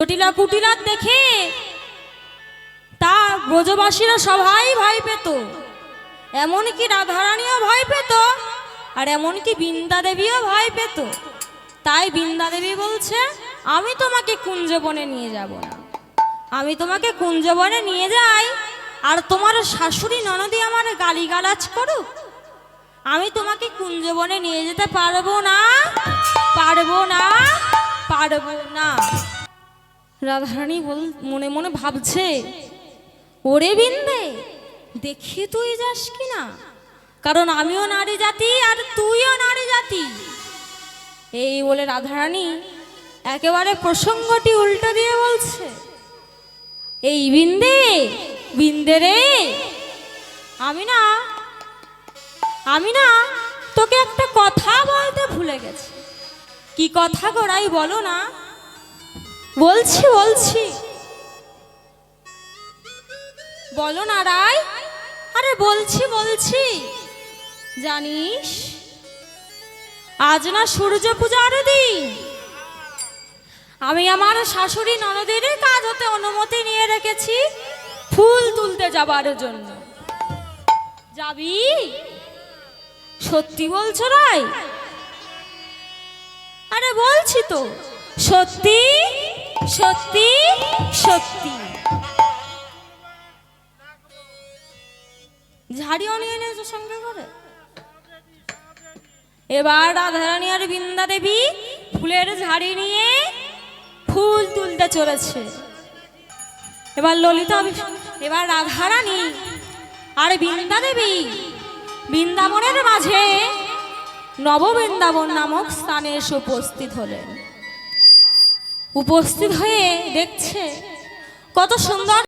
জটিলা কুটিলা দেখে তা ব্রজবাসীরা সবাই ভয় পেত, এমনকি রাধারানীও ভয় পেত, আর এমনকি বৃন্দা দেবীও ভয় পেত। তাই বৃন্দা দেবী বলছে, আমি তোমাকে কুঞ্জবনে নিয়ে যাব না, আমি তোমাকে কুঞ্জবনে নিয়ে যাই আর তোমার শাশুড়ি ননদি আমার গালিগালাজ করুক, আমি তোমাকে কুঞ্জবনে নিয়ে যেতে পারবো না, পারবো না, পারবো না। রাধারানী মনে মনে ভাবছে, ওরে বিন্দে দেখি তুই যাস কিনা, কারণ আমিও নারী জাতি আর তুইও নারী জাতি। এই বলে রাধারানী একেবারে প্রসঙ্গটি উল্টো দিয়ে বলছে, এই বিন্দে, বিন্দে রে, আমি না তোকে একটা কথা বলতে ভুলে গেছি। কি কথা গোড়াই বলো না। বলছি বলছি, বলো না রায়। আরে বলছি বলছি, জানিস আজ না সূর্য পূজার দিন, আমি আমার শাশুড়ি ননদের কাজ হতে অনুমতি নিয়ে রেখেছি ফুল তুলতে যাবার জন্য। যাবি? সত্যি বলছো রায়? আরে বলছি তো, সত্যি সত্যি সত্যি। ঝাড়িও নিয়ে নিয়েছো সঙ্গে করে। এবার রাধারানী আর বৃন্দা দেবী ফুলের ঝাড়ি নিয়ে ফুল তুলতে চলেছে। এবার ললিতা, এবার রাধারানী আর বৃন্দা দেবী বৃন্দাবনের মাঝে নববৃন্দাবন নামক স্থানে এসে উপস্থিত হলেন। উপস্থিত হয়ে দেখছে কত সুন্দর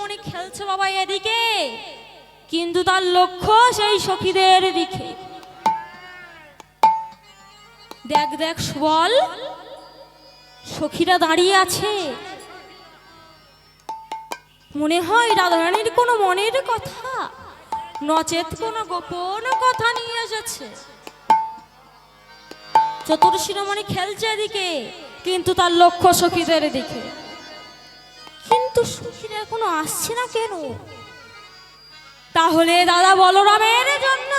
উনি খেলছে বাবা এদিকে, কিন্তু তার লক্ষ্য সেই সখীদের দিকে। দেখ দেখ সুবল, সখীরা দাঁড়িয়ে আছে, মনে হয় রাধারানীর কোনো মনের কথা নচেত কোনো গোপন কথা নিয়ে এসেছে। চতুর্শিরোমণি খেলছে এদিকে, কিন্তু তার লক্ষ্য সখীদের দিকে। কিন্তু সখীরা এখনো আসছে না কেন? তাহলে দাদা বলরামের জন্য।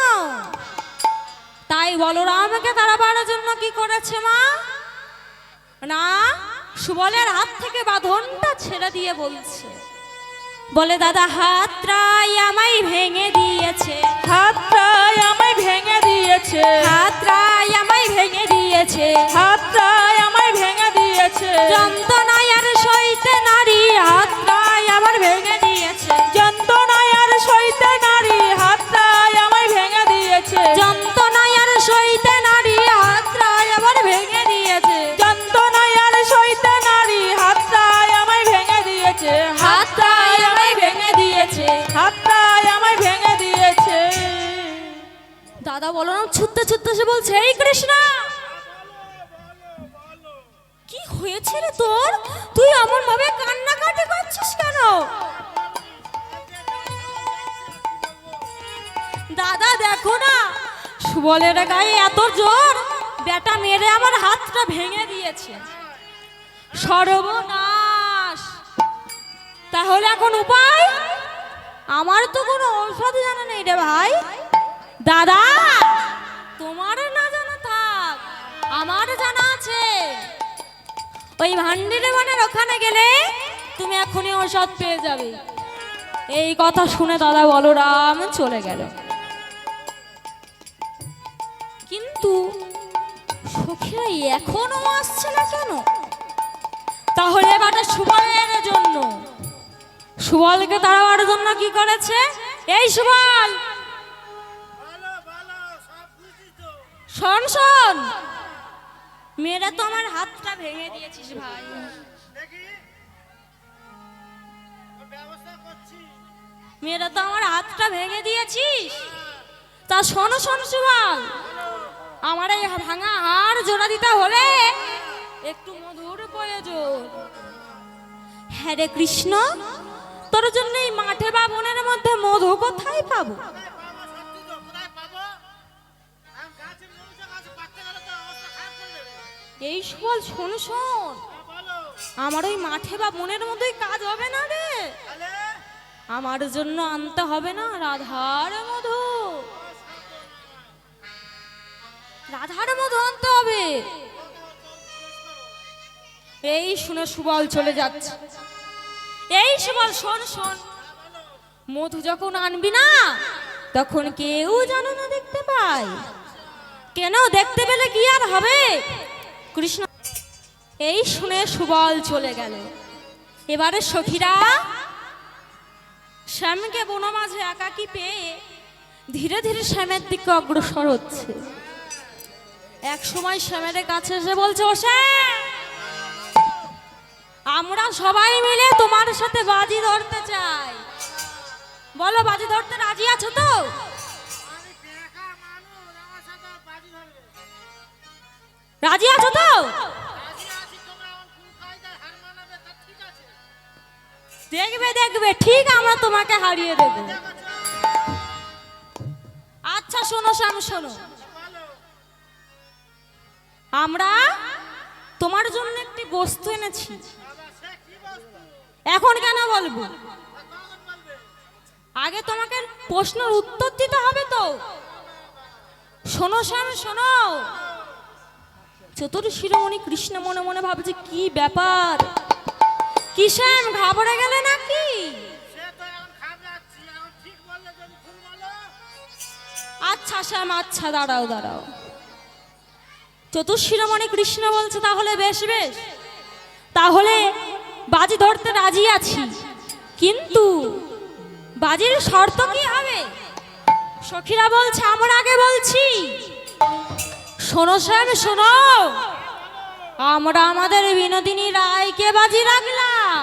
তাই বলরামকে তাড়াবার জন্য কি করেছে মা? না, সুবলের হাত থেকে বাঁধনটা ছেড়ে দিয়ে বলছে, বলে দাদা হাতটাই আমায় ভেঙে দিয়েছে, হাতটাই আমায় ভেঙে দিয়েছে, হাতটাই আমায় ভেঙে দিয়েছে, হাতটাই আমায় ভেঙে দিয়েছে, যন্ত্রণায় আর সইতে নারী হাতটাই আমার ভেঙে দিয়েছে, যন্ত্রণায় আর সইতে নারী হাতটাই আমায় ভেঙে দিয়েছে, যন্ত্রণায় আর সইতে নারী হাতটাই আমার ভেঙে দিয়েছে, যন্ত্রণায় আর সইতে নারী হাতটাই আমায় ভেঙে দিয়েছে, হাতটাই আমায় ভেঙে দিয়েছে। হাতটাই আমায় ভেঙে দিয়েছে। দাদা বলো না, ছুটতে ছুটতে সে বলছে, এই কৃষ্ণ কি হয়েছে রে তোর? তুই এমন ভাবে কান্নাকাটি করছিস কেন? দাদা দেখো না, সুবলের গায়ে এত জোর, বেটা মেরে আমার হাতটা ভেঙে দিয়েছে। সর্বনাশ! তাহলে এখন উপায়? আমার তো কোনো ঔষধ জানা নেই রে ভাই। দাদা তোমার না জানা থাক, আমার জানা আছে। ওই ভান্ডিরে বনের ওখানে গেলে তুমি এখনই ঔষধ পেয়ে যাবে। এই কথা শুনে দাদা বলরাম চলে গেল। কিন্তু সখীরা এখনো আসছে না কেন? তাহলে এবারে সুবলের জন্য, সুবলকে তাড়াবার জন্য কি করেছে? এই সুবল, শোন শোন, মেয়েরা তো আমার হাতটা ভেঙে দিয়েছিস ভাই, মেয়েরা তো আমার হাতটা ভেঙে দিয়েছিস। তা শোনো শোন সুবল, আমার এই ভাঙা হাড় জোড়া দিতে হলে একটু মধুর প্রয়োজন। হ্যাঁ রে কৃষ্ণ, তোর জন্য এই মাঠে বা বনের মধ্যে মধু কোথায় পাবো? এই সুবল শোন শোন, আমার ওই মাঠে বা মনের মধ্যেই কাজ হবে না রে। আমার জন্য আনতে হবে না রাধার মধু, রাধার মধু আনতে হবে। এই শুনে সুবল চলে যাচ্ছে। এই সুবল শোন শোন, মধু যখন আনবি না তখন কেউ যেন না দেখতে পায়। কেন? দেখতে পেলে কি আর হবে? কৃষ্ণ। এই শুনে সুবল চলে গেল। এবারে সখীরা শ্যামকে বন মাঝে একাকী পেয়ে ধীরে ধীরে শ্যামের দিকে অগ্রসর হচ্ছে। এক সময় শ্যামের কাছে এসে বলছে, ও শ্যাম, আমরা সবাই মিলে তোমার সাথে বাজি ধরতে চাই। বলো, বাজি ধরতে রাজি আছো তো? রাজি আছো তো? দেখবে দেখবে, ঠিক আমরা তোমাকে হারিয়ে দেব। আচ্ছা শোনো শ্যাম, শোনো, আমরা তোমার জন্য একটি বস্তু এনেছি। এখন কেন বলবো? আগে তোমাকে প্রশ্নের উত্তর দিতে হবে তো। শোনো শ্যাম শোনো। চতুর শিরোমণি কৃষ্ণ মনে মনে ভাবছে, কি ব্যাপার, কি শ্যাম ঘাবড়ে গেলে নাকি? আচ্ছা শ্যাম, আচ্ছা দাঁড়াও দাঁড়াও। চতুর শিরোমণি কৃষ্ণ বলছে, তাহলে বেশ বেশ, তাহলে বাজি ধরতে রাজি আছি, কিন্তু বাজির শর্ত কি হবে? সখীরা বলছে, আমরা আগে বলছি। শোনো শ্যাম শোনো, আমরা আমাদের বিনোদিনী রায়কে বাজি রাখলাম,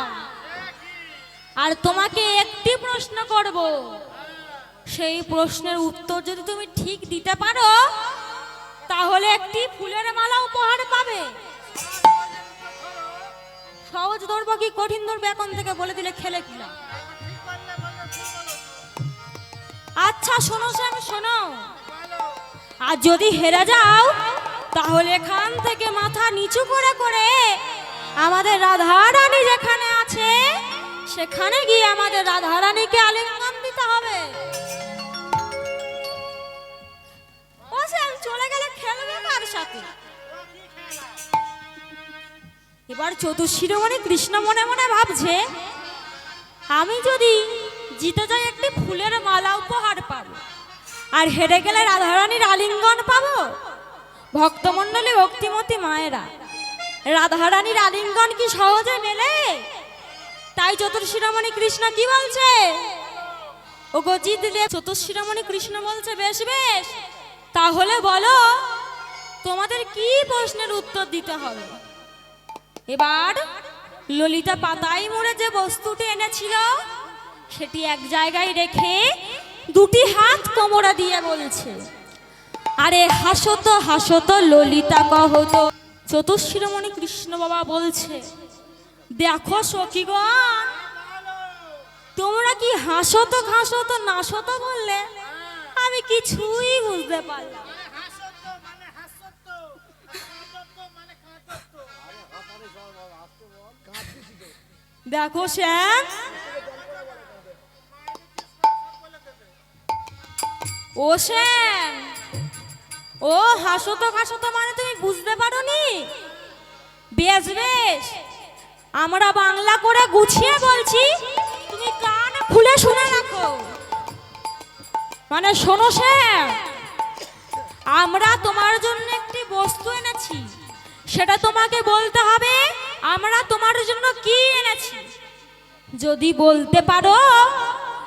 আর তোমাকে একটি প্রশ্ন করব। সেই প্রশ্নের উত্তর যদি তুমি ঠিক দিতে পারো তাহলে একটি ফুলের মালা উপহার পাবে। সহজ ধরবো কি কঠিন ধরবো এখন থেকে বলে দিলে খেলে কিনা? আচ্ছা শোনো শ্যাম শোনো, আর যদি হেরে যাও তাহলে এখান থেকে মাথা নিচু করে করে আমাদের রাধারানী যেখানে আছে সেখানে গিয়ে আমাদের রাধারানীকে আলিঙ্গন দিতে হবে। ও শ্যাম চলে গেলে খেলবে কার সাথে? এবার চতুর শিরোমণি কৃষ্ণ মনে মনে ভাবছে, আমি যদি জিতে যাই একটি ফুলের মালা উপহার পাবো, আর হেরে গেলে রাধারানীর আলিঙ্গন পাবো। ভক্তমণ্ডলী ভক্তিমতী মায়েরা, রাধারানীর আলিঙ্গন কি সহজে মেলে? তাই চতুর শিরোমণি কৃষ্ণ কি বলছে, ও গো জিতলে। চতুর শিরোমণি কৃষ্ণ বলছে, বেশ বেশ, তাহলে বলো তোমাদের কি প্রশ্নের উত্তর দিতে হবে। এবার ললিতা পাতায় মুড়ে যে বস্তুটি এনেছিল সেটি এক জায়গায় রেখে দুটি হাত কোমরে দিয়ে বলছে, আরে হাসত হাসত ললিতা কহত। চতুর শিরোমণি কৃষ্ণ বাবা বলছে, দেখো সখীগণ, তোমরা কি হাসত ঘাসত নাসত বললে? আমি কিছুই বুঝতে পারলাম। দেখো শ্যাম, ও শ্যাম, ও হাসত ঘাসত মানে তুমি বুঝতে পারোনি? বেশ বেশ, আমরা বাংলা করে গুছিয়ে বলছি, তুমি কান খুলে শুনে রাখো। মানে শোনো শ্যাম, আমরা তোমার জন্য একটি বস্তু এনেছি, সেটা তোমাকে বলতে হবে আমরা তোমার জন্য কি এনেছি। যদি বলতে পারো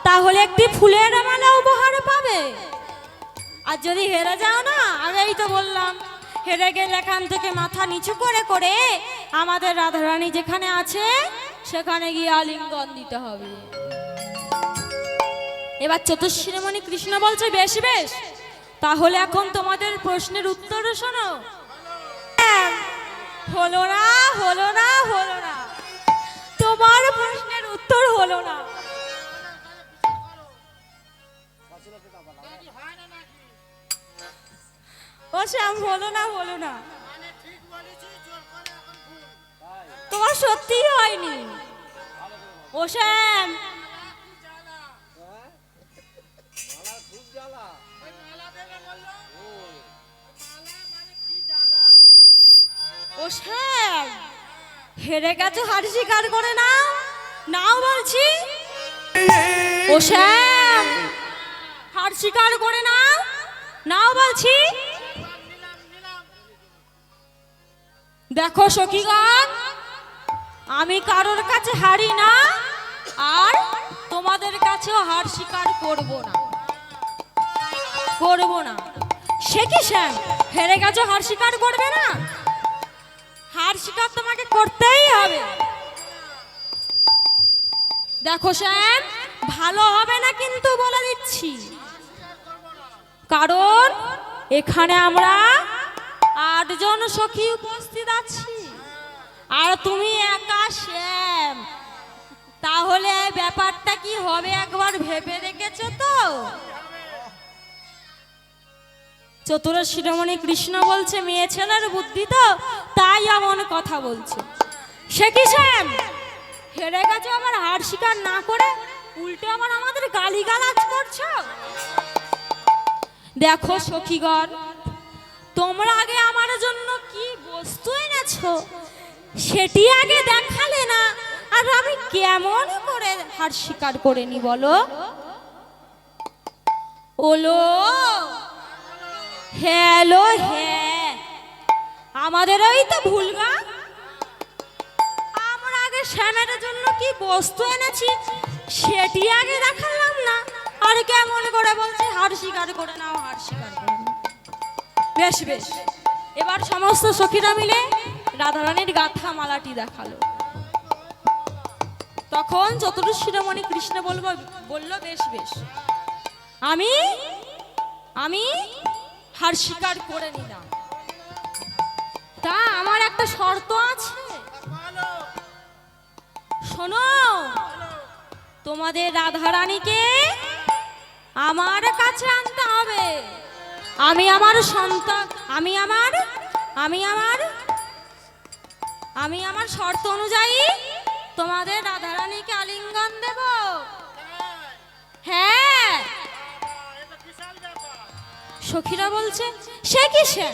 তাহলে একটি ফুলের মালা উপহার পাবে, আর যদি হেরে যাও না, আগেই তো বললাম, হেরে গেলে এখান থেকে মাথা নিচু করে করে আমাদের রাধারানী যেখানে আছে সেখানে গিয়ে আলিঙ্গন দিতে হবে। এবার চতুর শিরোমণি কৃষ্ণ বলছে, বেশ বেশ, তাহলে এখন তোমাদের প্রশ্নের উত্তর শোনো। হলো না হলো না হলো না, তোমার প্রশ্নের উত্তর হলো না। ও শ্যাম, হলো না হলো না, তোমার সত্যিই হয়নি। ও শ্যাম, ও শ্যাম, হেরে গেছো, হার স্বীকার করে নাও, নাও বলছি। ও শ্যাম, হার স্বীকার করে নাও, নাও বলছি। দেখো সখীগণ, আমি কারোর কাছে হারি না, আর তোমাদের কাছেও হার স্বীকার করব না, করব না। সে কি শ্যাম, হেরে গেছো হার স্বীকার করবে না? হার স্বীকার তোমাকে করতেই হবে। দেখো শ্যাম, ভালো হবে না কিন্তু বলে দিচ্ছি, কারণ এখানে আমরা 8 জন সখী উপস্থিত আছি, আর তুমি একা শ্যাম। তাহলে ব্যাপারটা কি হবে একবার ভেবে দেখেছো তো? চতুর শিরোমণি কৃষ্ণ বলছে, মেয়ে ছেলের বুদ্ধি তো, তাই এমন কথা বলছে। সে কি শ্যাম, হেরে গেছে আবার হার স্বীকার না করে উল্টে আবার আমাদের গালিগালাজ করছো? দেখো সখীগণ, তোমরা আগে আমার জন্য কি বস্তু এনেছো সেটি আগে দেখালে না, আর আমি কেমন করে হার স্বীকার করে নি বলো? ওলো হ্যালো, হ্যাঁ, আমাদের ওই তো ভুলগা। আমরা আগে শ্যামের জন্য কি বস্তু এনেছি সেটি আগে দেখালাম না, আর কেমন করে বলছি হার স্বীকার করে নাও, হার স্বীকার করে নাও। বেশ বেশ, এবার সমস্ত সখীরা মিলে রাধারানীর গাথা মালাটি দেখালো। তখন চতুর শিরোমণি কৃষ্ণ বলল, বেশ বেশ, আমি আমি হার স্বীকার করে নিলাম। তা আমার একটা শর্ত আছে, শোনো। তোমাদের রাধারানীকে আমার কাছে আনতে হবে। আমি আমার সন্তান, আমি আমার শর্ত অনুযায়ী তোমাদের রাধারানীকে আলিঙ্গন দেব। হ্যাঁ, সখীরা বলছে, সে কি সে,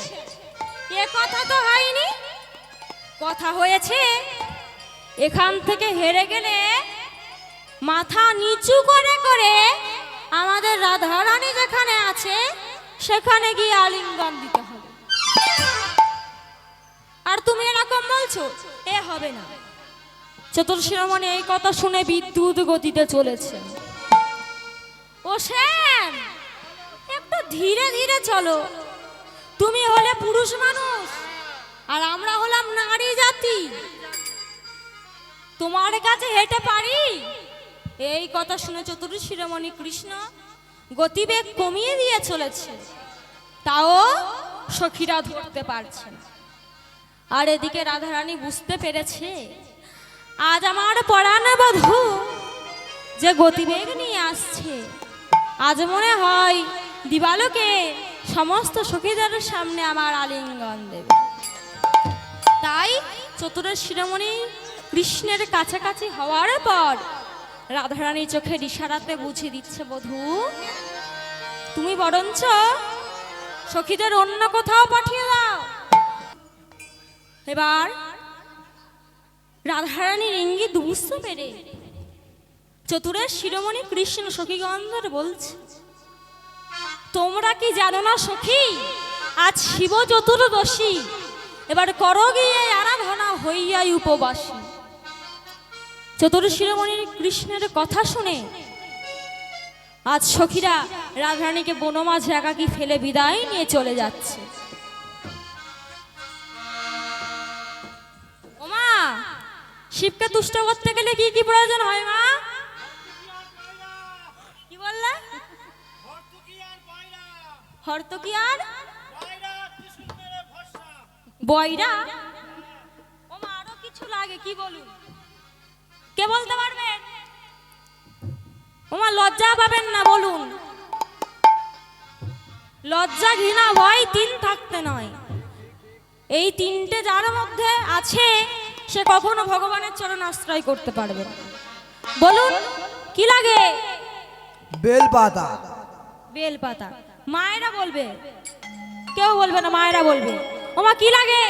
এ কথা তো হয়নি। কথা হয়েছে, এখান থেকে হেরে গেলে মাথা নিচু করে করে আমাদের রাধারানী যেখানে আছে সেখানে গিয়ে আলিঙ্গন দিতে হবে। আর তুমি এরকম বলছো, এ হবে না। চতুর শিরোমণি এই কথা শুনে বিদ্যুৎ গতিতে চলেছে। ও শ্যাম, একটু ধীরে ধীরে চলো। তুমি হলে পুরুষ মানুষ, আর আমরা হলাম নারী জাতি, তোমার কাছে হেঁটে পারি? এই কথা শুনে চতুর শিরোমণি কৃষ্ণ গতিবেগ কমিয়ে দিয়ে চলেছে, তাও সখীরা ধরতে পারছে না। আর এদিকে রাধারানী বুঝতে পেরেছে, আজ আমার পরাণ বধূ যে গতিবেগ নিয়ে আসছে, আজ মনে হয় দিবালোকে সমস্ত সখীদের সামনে আমার আলিঙ্গন দেবে। তাই চতুরের শিরোমণি কৃষ্ণের কাছাকাছি হওয়ার পর রাধারানী চোখের ইশারাতে বুঝিয়ে দিচ্ছে, বধূ তুমি বরঞ্চ সখীদের অন্য কোথাও পাঠিয়ে দাও। এবার রাধারানীর ইঙ্গিত বুঝতে পেরে চতুরের শিরোমণি কৃষ্ণ সখীগণদের বলছে, তোমরা কি জানো না সখী, আজ শিব চতুর্দশী, এবার করো গিয়ে আরাধনা হইয়াই উপবাসী। চতুর শিরোমণির কৃষ্ণের কথা শুনে আজ সখীরা রাধারানীকে বনমাঝে একাকী ফেলে বিদায় নিয়ে চলে যাচ্ছে। ওমা, শিবকে তুষ্ট করতে গেলে কি কি প্রয়োজন হয় মা? কি বললে? হর্তকি আর বয়রা? ওমা, আরো কিছু লাগে, কি বলুন? কে বলতে পারবেন? ওমা, লজ্জা পাবেন না, বলুন। লজ্জা, ঘৃণা, ভয় 3 থাকতে নয়, এই 3টে যার মধ্যে আছে সে কখনো ভগবানের চরণ আশ্রয় করতে পারবে না। বলুন কি লাগে? বেলপাতা। বেলপাতা। মায়েরা বলবে, কেউ বলবে না, মায়েরা বলবে। ওমা কি লাগে?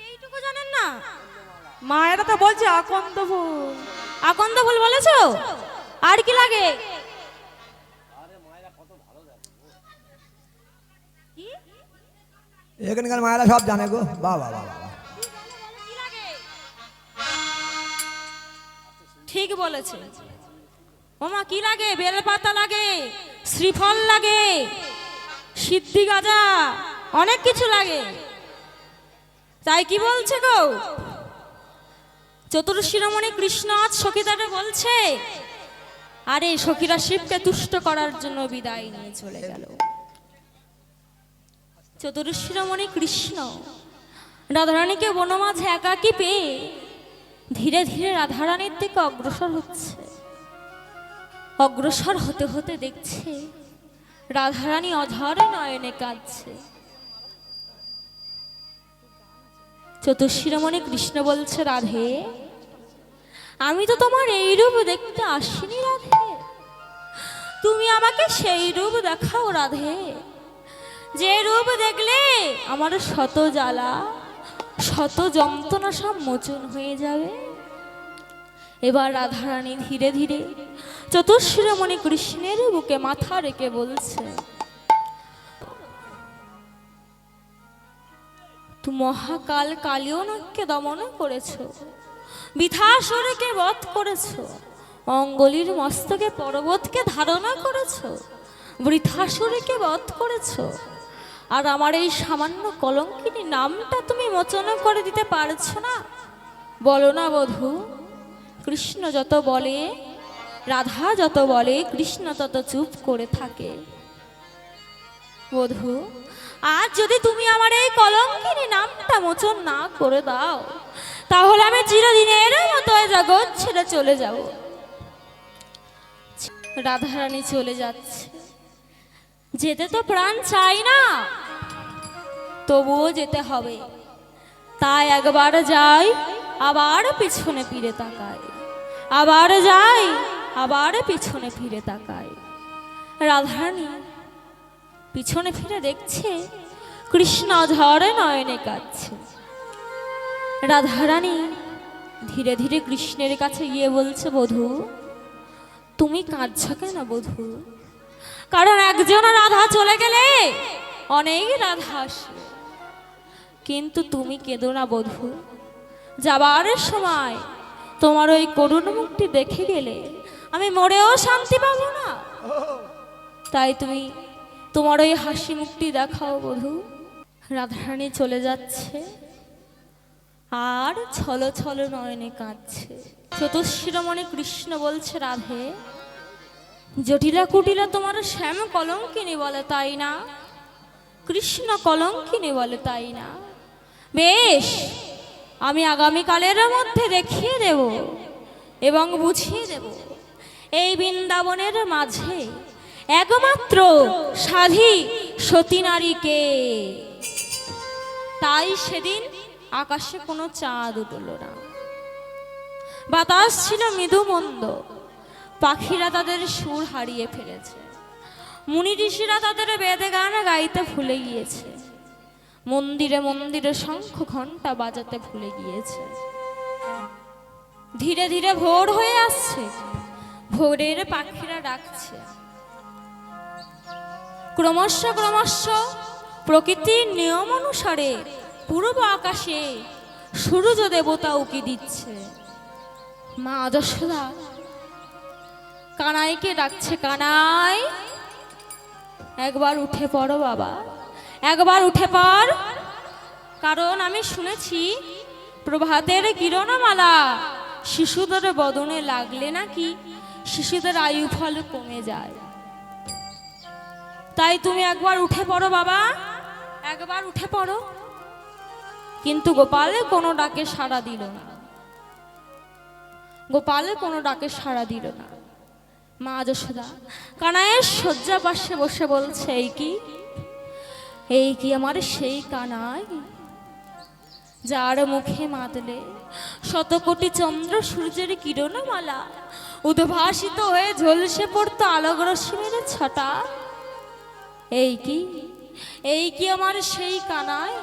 এইটুকু জানেন না? মায়েরা তো বলছে আকন্দ ফুল। আকন্দ ফুল বলেছো? আর কি লাগে? এখানকার মায়েরা সব জানে গো। বাবা বাবা। কি লাগে? ঠিক বলেছে। ওমা কি লাগে? বেলপাতা লাগে, শ্রীফল লাগে, সিদ্ধি গাজা, অনেক কিছু লাগে। তাই কি বলছে গো? চতুর্শিরোমণি কৃষ্ণ আজ সখীদারে বলছে, আরে সখীরা শিবকে তুষ্ট করার জন্য বিদায় নিয়ে চলে গেল। চতুর্শিরোমণি কৃষ্ণ রাধারানীকে বনমাঝে একাকী পেয়ে ধীরে ধীরে রাধারানীর দিকে অগ্রসর হচ্ছে। অগ্রসর হতে হতে দেখছে রাধারানী অঝরে নয়নে কাঁদছে। চতুর্শিরোমণি কৃষ্ণ বলছে, রাধে আমি তো তোমার এই রূপ দেখতে আসিনি রাধে, তুমি আমাকে সেই রূপ দেখাও রাধে, যে রূপ দেখলে আমার শত জ্বালা শত যন্ত্রণা সব মোচন হয়ে যাবে। এবার রাধারানী ধীরে ধীরে চতুর্শিরোমণি কৃষ্ণের বুকে মাথা রেখে বলছে, তুমি মহাকাল কালিয়নকে দমন করেছো, বৃথাসুরকে বধ করেছো, অঙ্গলির মস্তকে পর্বতকে ধারণা করেছো, বৃথাসুরকে বধ করেছো, আর আমার এই সামান্য কলঙ্কিনী নামটা তুমি মোচন করে দিতে পারছো না? বলো না বধূ। কৃষ্ণ যত বলে, রাধা যত বলে, কৃষ্ণ তত চুপ করে থাকে। বধূ আজ যদি তুমি আমার এই কলঙ্কিনী নামটা মোচন না করে দাও, তাহলে আমি চিরদিনের মতো এই জগৎ ছেড়ে চলে যাব। রাধারানী চলে যাচ্ছে। যেতে তো প্রাণ চাই না, তবুও যেতে হবে। তাই একবার যাই, আবার পিছনে ফিরে তাকাই, আবার যাই, আবার পিছনে ফিরে তাকাই। রাধারানী পিছনে ফিরে দেখছে কৃষ্ণ ঝড়ে নয়নে কাঁদছে। রাধারানী ধীরে ধীরে কৃষ্ণের কাছে গিয়ে বলছে, বধূ তুমি কাঁদছ কেন বধূ? কারণ একজন রাধা চলে গেলে অনেক রাধা আসে, কিন্তু তুমি কেঁদো না বধূ। যাবার সময় তোমার ওই করুণ মুখটি দেখে গেলে আমি মরেও শান্তি পাবো না। তাই তুমি তোমার ওই হাসি মুখটি দেখাও বধূ। রাধারানী চলে যাচ্ছে আর ছলো ছলো নয়নে কাঁদছে। চতুর্শিরোমণি কৃষ্ণ বলছে, রাধে জটিলা কুটিলা তোমার শ্যাম কলঙ্কিনী বলে তাই না? কৃষ্ণ কলঙ্কিনী বলে তাই না? বেশ, আমি আগামীকালের মধ্যে দেখিয়ে দেব এবং বুঝিয়ে দেব এই বৃন্দাবনের মাঝে একমাত্র সাধী সতী নারীকে। তাই সেদিন আকাশে কোনো চাঁদ উঠল না, বাতাস ছিল মৃদু মন্দ, পাখিরা তাদের সুর হারিয়ে ফেলেছে, মুনি ঋষিরা তাদের বেদে গান গাইতে ভুলে গিয়েছে, মন্দিরে মন্দিরে শঙ্খ ঘণ্টা বাজাতে ভুলে গিয়েছে। ধীরে ধীরে ভোর হয়ে আসছে, ভোরের পাখিরা ডাকছে। ক্রমশ ক্রমশ প্রকৃতির নিয়ম অনুসারে পূর্ব আকাশে সূর্য দেবতা উকি দিচ্ছে। মা যশোদা কানাইকে ডাকছে, কানাই একবার উঠে পড়ো বাবা, একবার উঠে পড়, কারণ আমি শুনেছি প্রভাতের কিরণমালা শিশুদের বদনে লাগলে নাকি শিশুদের আয়ু ফল কমে যায়। তাই তুমি একবার উঠে পড়ো বাবা, একবার উঠে পড়ো। কিন্তু গোপালে কোনো ডাকে সাড়া দিল না, গোপালে কোনো ডাকে সাড়া দিল না। মা যশোদা কানাইয়ের শয্যা পাশে বসে বলছে, এই কি, এই কি আমার সেই কানাই? যার মুখে মাতলে শতকোটি চন্দ্র সূর্যের কিরণমালা উদ্ভাসিত হয়ে ঝলসে পড়তো আলোক রশ্মির ছটা। এই কি আমার সেই কানায়,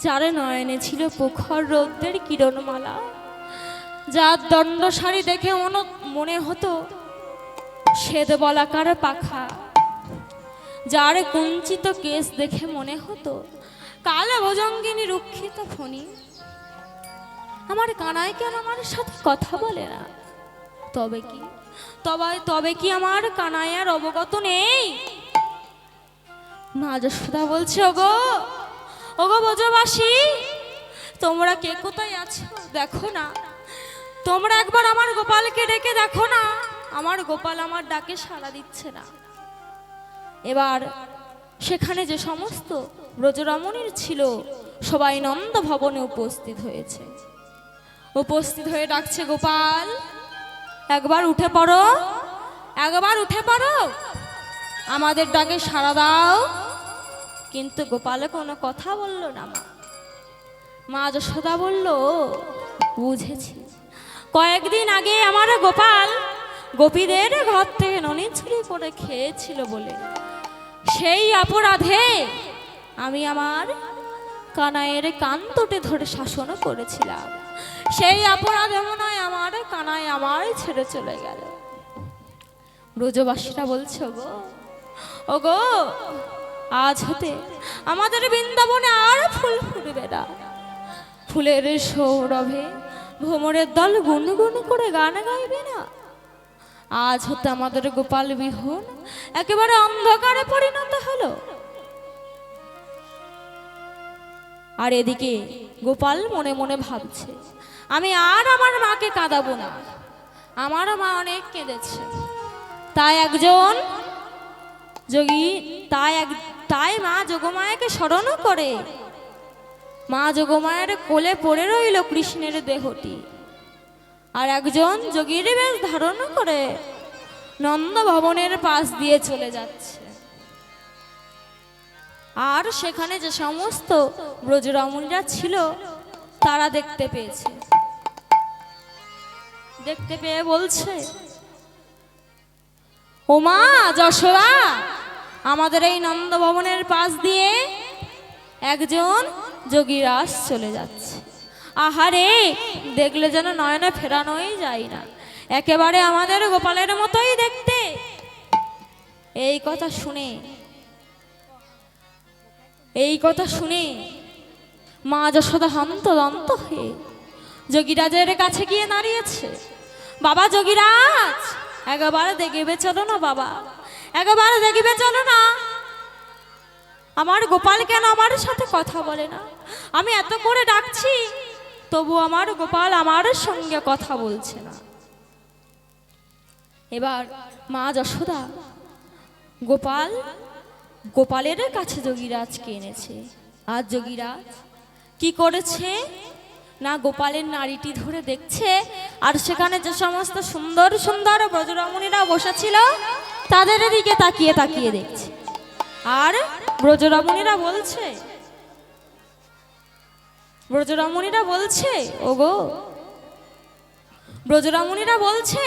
যার নয়নে ছিল প্রখর রৌদ্রের কিরণমালা, যার দণ্ড শাড়ি দেখে মনে হতো শ্বেত বলাকার পাখা, যার কুঞ্চিত কেশ দেখে মনে হতো কালো ভুজঙ্গিনী রুক্ষিত ফণি। আমার কানাই কেন আমার সাথে কথা বলে না? তবে কি আমার কানাই আর অবগত নেই? মা যশোদা বলছে, ওগো ব্রজবাসী, তোমরা কে কোথায় আছো দেখো না। তোমরা একবার আমার গোপালকে ডেকে দেখো না, আমার গোপাল আমার ডাকে সাড়া দিচ্ছে না। এবার সেখানে যে সমস্ত ব্রজরমণীর ছিল সবাই নন্দ ভবনে উপস্থিত হয়েছে। উপস্থিত হয়ে ডাকছে, গোপাল একবার উঠে পড়ো, একবার উঠে পড়ো, আমাদের ডাকে সাড়া দাও। কিন্তু গোপাল কোনো কথা বলল না। মা যশোদা বলল, বুঝেছি, কয়েকদিন আগে আমার গোপাল গোপীদের ঘর থেকে ননি চুরি করে খেয়েছিল বলে সেই অপরাধে আমি আমার কানাইয়ের কান দুটে ধরে শাসন করেছিলাম। সেই অপরাধে মনে হয় আমার কানাই আমায় ছেড়ে চলে গেল। ব্রজবাসীরা বলছে, ওগো আজ হতে আমাদের বৃন্দাবনে আর ফুল ফুটবে না। ফুলের সৌরভে ভ্রমরের দল গুনগুন করে গান গাইবে না। আজ হতে আমাদের গোপাল বিহন একেবারে অন্ধকারে পরিণত হলো। আর এদিকে গোপাল মনে মনে ভাবছে, আমি আর আমার মাকে কাঁদাবো না, আমার মা অনেক কেঁদেছে। তাই একজন যোগী তাই মা যোগমায়াকে স্মরণ করে মা যোগমায়ের কোলে পড়ে রইল কৃষ্ণের দেহটি। আর একজন যোগীর বেশ ধারণ করে নন্দ ভবনের পাশ দিয়ে চলে যাচ্ছে। আর সেখানে যে সমস্ত ব্রজরমণীরা ছিল তারা দেখতে পেয়েছে। দেখতে পেয়ে বলছে, ও মা যশোদা, আমাদের এই নন্দ ভবনের পাশ দিয়ে একজন যোগীরাজ চলে যাচ্ছে। আহারে, দেখলে যেন নয়নে ফেরানোই যায় না, একেবারে আমাদের গোপালের মতোই দেখতে। এই কথা শুনে মা যশোদা হন্তদন্ত হয়ে যোগীরাজের কাছে গিয়ে দাঁড়িয়েছে। বাবা যোগীরাজ, একবার দেখবে চলো না বাবা, একবার দেখবে চলো না, আমার গোপাল কেন আমার সাথে কথা বলে না? আমি এত করে ডাকছি, তবু আমার গোপাল আমার সঙ্গে কথা বলছে না। এবার মা যশোদা গোপালের কাছে যোগীরাজকে এনেছে। আর যোগীরাজ কি করেছে না, গোপালের নাড়িটি ধরে দেখছে। আর সেখানে যে সমস্ত সুন্দর সুন্দর ব্রজরমণীরা বসেছিল তাদের দিকে তাকিয়ে তাকিয়ে দেখছে। আর ব্রজরমণীরা বলছে, ওগো ব্রজরমণীরা বলছে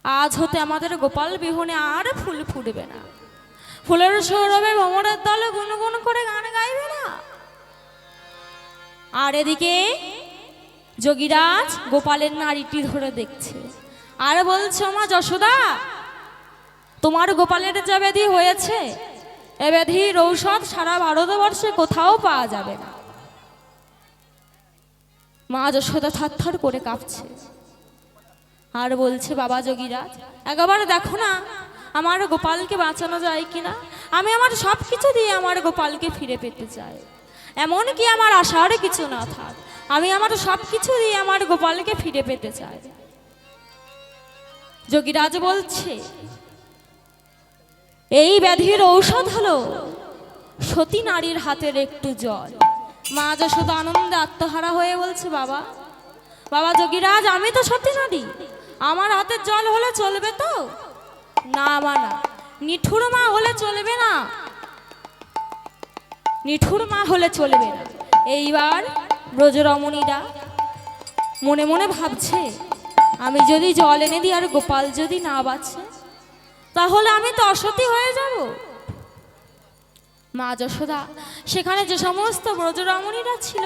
আজ হতে আমাদের গোপাল বিহনে আর ফুল ফুটবে না, ফুলের সৌরভে ভ্রমরের দলে গুনগুন করে গান গাইবে না। আর এদিকে যোগীরাজ গোপালের নাড়িটি ধরে দেখছে আর বলছে, মা যশোদা, তোমার গোপালের যে ব্যাধি হয়েছে, এ ব্যাধির ঔষধ সারা ভারতবর্ষে কোথাও পাওয়া যাবে না। মা যশোদা থরথর করে কাঁপছে আর বলছে, বাবা যোগীরাজ, একবার দেখো না আমার গোপালকে বাঁচানো যায় কিনা। আমি আমার সব কিছু দিয়ে আমার গোপালকে ফিরে পেতে চাই, এমন কি আমার আশার কিছু না থাক, আমি আমার সব কিছু দিয়ে আমার গোপালকে ফিরে পেতে চাই। যোগীরাজ বলছে, এই ব্যাধির ঔষধ হলো সতী নারীর হাতের একটু জল। মা যশোদা আনন্দে আত্মহারা হয়ে বলছে, বাবা যোগীরাজ, আমি তো সতী নারী, আমার হাতের জল হলে চলবে তো? না, নিঠুর মা হলে চলবে না, নিঠুর মা হলে চলবে না। এইবার ব্রজরমণীরা মনে মনে ভাবছে, আমি যদি জল এনে দিই আর গোপাল যদি না বাঁচে, তাহলে আমি তো অসতী হয়ে যাব। মা যশোদা সেখানে যে সমস্ত ব্রজরমণীরা ছিল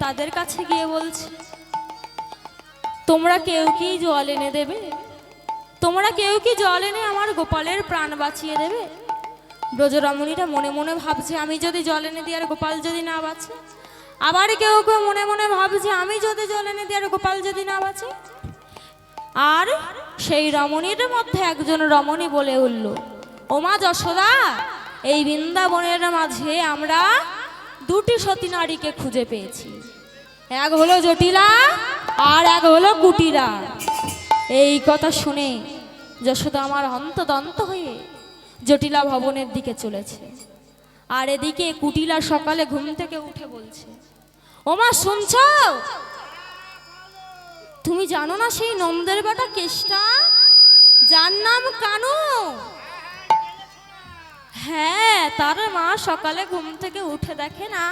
তাদের কাছে গিয়ে বলছে, তোমরা কেউ কি জল এনে দেবে? তোমরা কেউ কি জল এনে আমার গোপালের প্রাণ বাঁচিয়ে দেবে? ব্রজরমণীরা মনে মনে ভাবছে, আমি যদি জল এনে দিই আর গোপাল যদি না বাঁচে। আবার কেউ কেউ মনে মনে ভাবছে, আমি যদি জল এনে দিই আর গোপাল যদি না বাঁচে। আর সেই রমণীর মধ্যে একজন রমণী বলে উঠল, ও মা যশোদা, এই বৃন্দাবনের মাঝে আমরা দুটি সতী নারীকে খুঁজে পেয়েছি, এক হলো জটিলা আর এক হলো কুটিলা। এই কথা শুনে যশোদা আমার হন্তদন্ত হয়ে জটিলা ভবনের দিকে চলেছে। আর এদিকে কুটিলা সকালে ঘুম থেকে উঠে বলছে, ও মা শুনছ? তুমি জানো না সেই নন্দের বেটা কেষ্টা, যার নাম কানু? হ্যাঁ, তার মা সকালে ঘুম থেকে উঠে দেখে না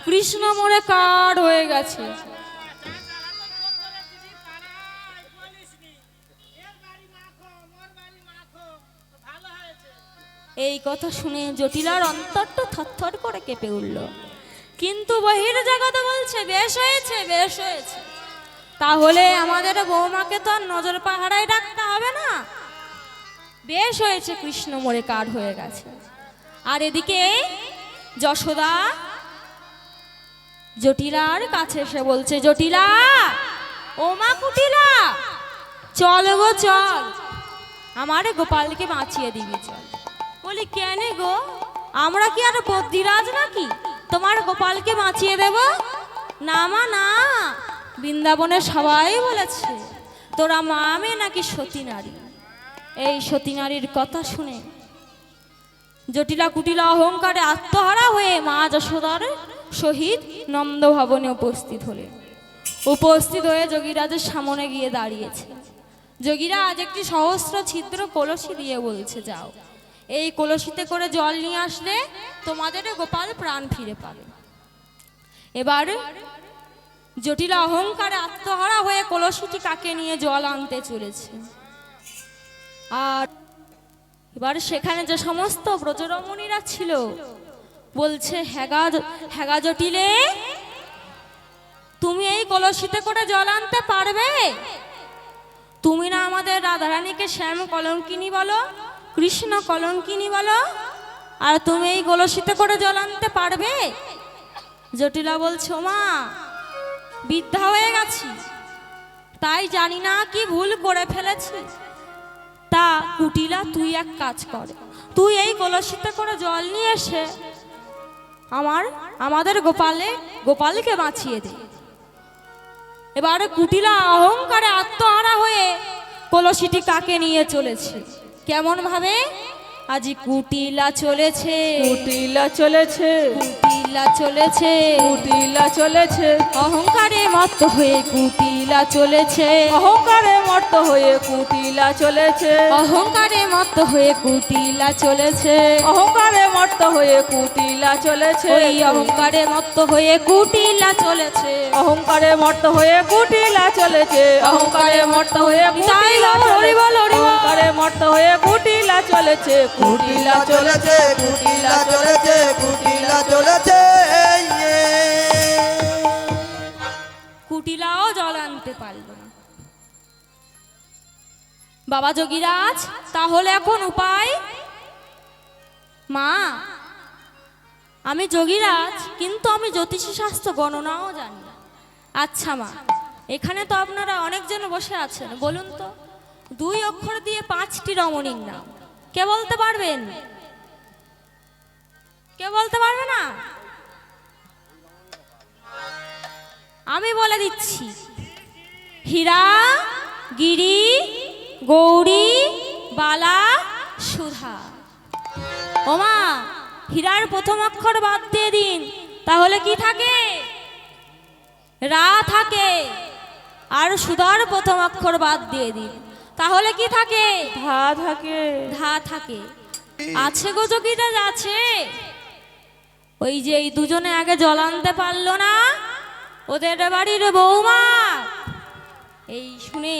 কৃষ্ণ মরে কাঠ হয়ে গেছে। এই কথা শুনে জটিলার অন্তরটা থরথর করে কেঁপে উঠল। কিন্তু বহির জগৎ বলছে, বেশ হয়েছে, বেশ হয়েছে। তাহলে আমাদের বৌমাকে তো আর নজর পাহারায় রাখতে হবে না। বেশ হয়েছে, কৃষ্ণ মরে কাঠ হয়ে গেছে। আর এদিকে যশোদা জটিলার কাছে এসে বলছে, জটিলা, ও মা কুটিলা, চল গো চল, আমার গোপালকে বাঁচিয়ে দিবি চল। বলি, কেন গো, আমরা কি আর বদ্রিরাজ নাকি তোমার গোপালকে বাঁচিয়ে দেব? না মা না, বৃন্দাবনে সবাই বলেছে তোরা মা মেয়ে নাকি সতী নারী। এই সতী নারীর কথা শুনে জটিলা কুটিলা অহংকারে আত্মহারা হয়ে মা যশোদার সহিত নন্দভবনে উপস্থিত হলেন। উপস্থিত হয়ে যোগীরাজের সামনে গিয়ে দাঁড়িয়েছে। যোগীরাজ একটি সহস্র ছিদ্র কলসি দিয়ে বলছে, যাও, এই কলসিতে করে জল নিয়ে আসলে তোমাদের গোপাল প্রাণ ফিরে পাবে। এবার জটিলা অহংকারে আত্মহারা হয়ে কলসিটি কাকে নিয়ে জল আনতে চলেছে। আর এবার সেখানে যে সমস্ত ব্রজরমণীরা ছিল বলছে, হ্যাগা জটিলে, তুমি এই কলসিতে করে জল আনতে পারবে? তুমি না আমাদের রাধারানীকে শ্যাম কলঙ্কিনী বলো, কৃষ্ণ কলঙ্কিনী বলো, আর তুমি এই কলসিতে করে জল আনতে পারবে? জটিলা বলছে, মা বৃদ্ধা হয়ে গেছি, তাই জানি না কি ভুল করে ফেলেছি। তা কুটিলা, তুই এক কাজ কর, তুই এই কলসিতে করে জল নিয়ে এসে আমাদের গোপালকে বাঁচিয়ে দে। এবারে কুটিলা অহংকারে আত্মহারা হয়ে কলসিটি কাকে নিয়ে চলেছে, কেমন ভাবে? আজি কুটিলা চলেছে, কুটিলা চলেছে, কুটিলা চলেছে, কুটিলা চলেছে, অহংকারে মত্ত হয়ে কুটিলা চলেছে, অহংকারে মত্ত হয়ে কুটিলা চলেছে, অহংকারে মত্ত হয়ে কুটিলা চলেছে, অহংকারে মত্ত হয়ে কুটিলা চলেছে, ওই অহংকারে মত্ত হয়ে কুটিলা চলেছে, অহংকারে মত্ত হয়ে কুটিলা চলেছে, অহংকারে মত্ত হয়ে কুটিলা চলেছে, অহংকারে মত্ত হয়ে কুটিলা চলেছে, কুটিলা চলেছে, কুটিলা চলেছে, কুটিলা চলেছে। কুটিলাও জল আনতে পারল না। বাবা যোগীরাজ, তাহলে এখন উপায়? মা, আমি যোগীরাজ, কিন্তু আমি জ্যোতিষী শাস্ত্র গণনাও জানি না। আচ্ছা মা, এখানে তো আপনারা অনেকজন বসে আছেন, বলুন তো 2 অক্ষর দিয়ে 5টি রমণীর নাম কে বলতে পারবেন? কে বলতে পারবে না? আমি বলে দিচ্ছি, হীরা, গিরি, গৌরী, বালা, সুধা। ওমা, হীরার প্রথম অক্ষর বাদ দিয়ে দিন, তাহলে কি থাকে? রা থাকে। আর সুধার প্রথম অক্ষর বাদ দিয়ে দিন, তাহলে কি থাকে? ধা থাকে। ধা থাকে। আছে গো যোগীরাজ আছে। ওই যে এই দুজনে আগে জল আনতে পারলো না, ওদের বাড়ির বৌমা এই শুনে,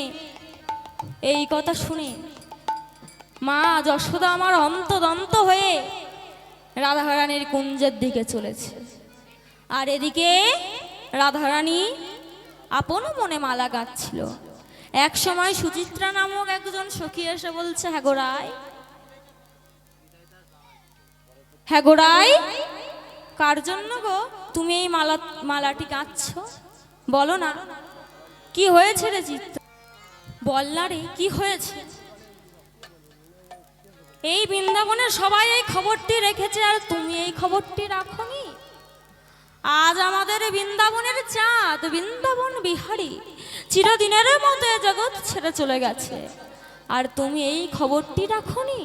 এই কথা শুনে মা যশোদা আমার অন্তদন্ত হয়ে রাধারানীর কুঞ্জের দিকে চলেছে। আর এদিকে রাধারানী আপন মনে মালা গাচ্ছিল। এক সময় সুচিত্রা নামক একজন সখী এসে বলছে, হ্যাঁ গো রায়, হ্যাঁ গো রায়, কার জন্য গো তুমি এই মালাটি গাচ্ছ? বলো না কি হয়েছে রে চিত্রা, বল না রে কি হয়েছে? এই বৃন্দাবনের সবাই এই খবরটি রেখেছে আর তুমি এই খবরটি রাখোনি। আজ আমাদের বৃন্দাবনের চাঁদ বৃন্দাবন বিহারী চিরদিনের মতো এ জগৎ ছেড়ে চলে গেছে, আর তুমি এই খবরটি রাখোনি।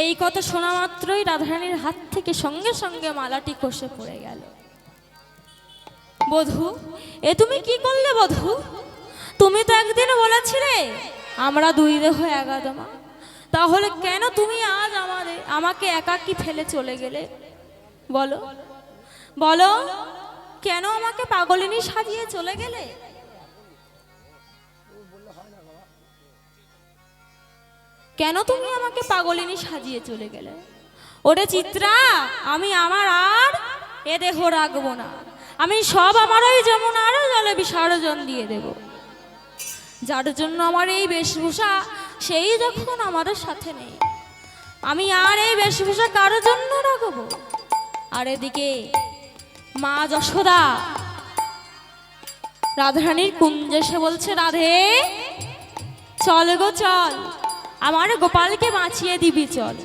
এই কথা শোনা মাত্রই রাধারানীর হাত থেকে সঙ্গে সঙ্গে মালাটি খসে পড়ে গেল। বধূ, এ তুমি কি করলে বধূ? তুমি তো একদিন বলেছিলে আমরা দুই দেহ এক আত্মা, তাহলে কেন তুমি আজ আমাকে একাকী ফেলে চলে গেলে? বলো বলো, কেন আমাকে পাগলিনী সাজিয়ে চলে গেলে? কেন তুমি আমাকে পাগলিনী সাজিয়ে চলে গেলে? ওরে চিত্রা, আমি আমার আর এ দেহ রাখবো না, আমি সব আমার ওই যমুনার জলে বিসর্জন দিয়ে দেব। যার জন্য আমার এই বেশভূষা, সেই যখন আমাদের সাথে নেই, আমি আর এই বেশভূষা কারোর জন্য রাখবো? আর এদিকে মা যশোদা রাধারানীর কুঞ্জে এসে বলছে, রাধে চল গো চল, আমার গোপালকে বাঁচিয়ে দিবি চল।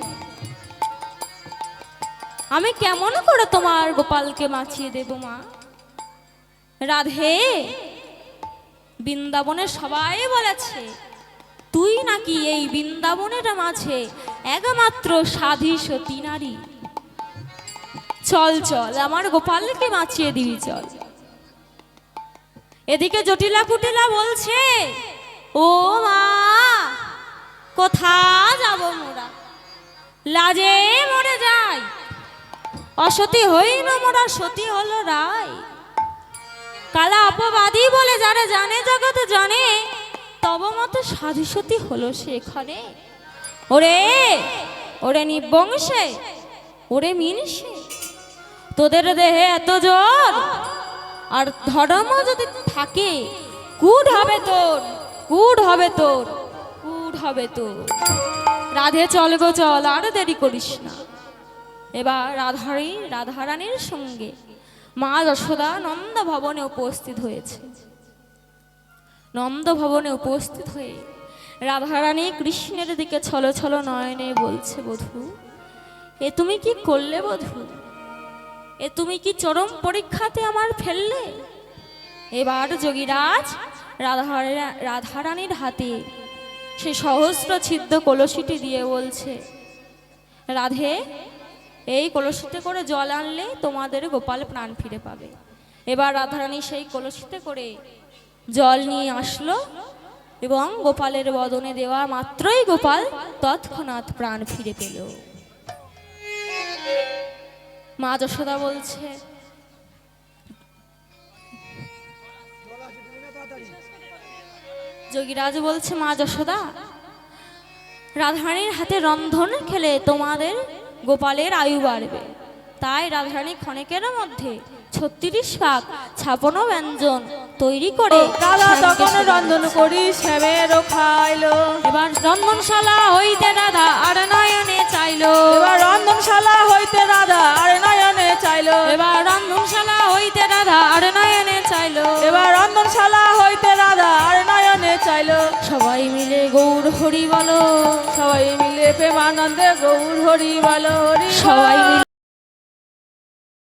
আমি কেমন করে তোমার গোপালকে বাঁচিয়ে দেব মা? রাধে, বৃন্দাবনের সবাই বলেছে তুই নাকি এই বৃন্দাবনের মাঝে একমাত্র সাধী সতী নারী। চল চল, আমার গোপালকে বাঁচিয়ে দিবি চল। এদিকে জটিলা কুটিলা বলছে, ও মা কোথা যাব মোরা, লাজে মরে যাই, অসতী হইন মোরা সতী হলো রায়। কালা অপবাদী বলে যারা জানে জগৎ জানে, তব মতো সাধু সতী হলো সেখানে। ওরে ওরে নিবংশে, ওরে মিনসে, তোদের দেহে এত জোর আর ধর্ম যদি থাকে, কুড হবে তোর, কুড হবে তোর, কুড হবে তোর। রাধে চল গো চল, আর দেরি করিস না। এবার রাধারানীর সঙ্গে মা যশোদা নন্দ ভবনে উপস্থিত হয়েছে। নন্দ ভবনে উপস্থিত হয়ে রাধারানী কৃষ্ণের দিকে ছলো ছলো নয়নে বলছে, বধূ এ তুমি কি করলে বধূ? এ তুমি কি চরম পরীক্ষাতে আমার ফেললে? এবার যোগীরাজ রাধারানীর হাতে সে সহস্র ছিদ্র কলসিটি দিয়ে বলছে, রাধে এই কলসিতে করে জল আনলে তোমাদের গোপাল প্রাণ ফিরে পাবে। এবার রাধারানী সেই কলসিতে করে জল নিয়ে আসলো এবং গোপালের বদনে দেওয়া মাত্রই গোপাল তৎক্ষণাৎ প্রাণ ফিরে পেল। মা যশোদা বলছে, যোগীরাজ বলছে, মা যশোদা রাধারানীর হাতে রন্ধন খেলে তোমাদের গোপালের আয়ু বাড়বে, তাই রাধারানী ক্ষণিকের মধ্যে 36 পাক 56 ব্যঞ্জন তৈরি করে কালা তখন রন্ধন করি শ্যামেরও খাইলো। এবার রন্ধনশালা হইতে রাধা আর নয়নে চাইলো, এবার রন্ধনশালা হইতে রাধা আর নয়নে চাইলো, এবার রন্ধনশালা হইতে রাধা আর নয়নে চাইলো, এবার রন্ধনশালা হইতে রাধা আর নয়নে চাইলো। সবাই মিলে গৌর হরি বলো, সবাই মিলে প্রেমানন্দে গৌর হরি বলো, হরি সবাই মিলে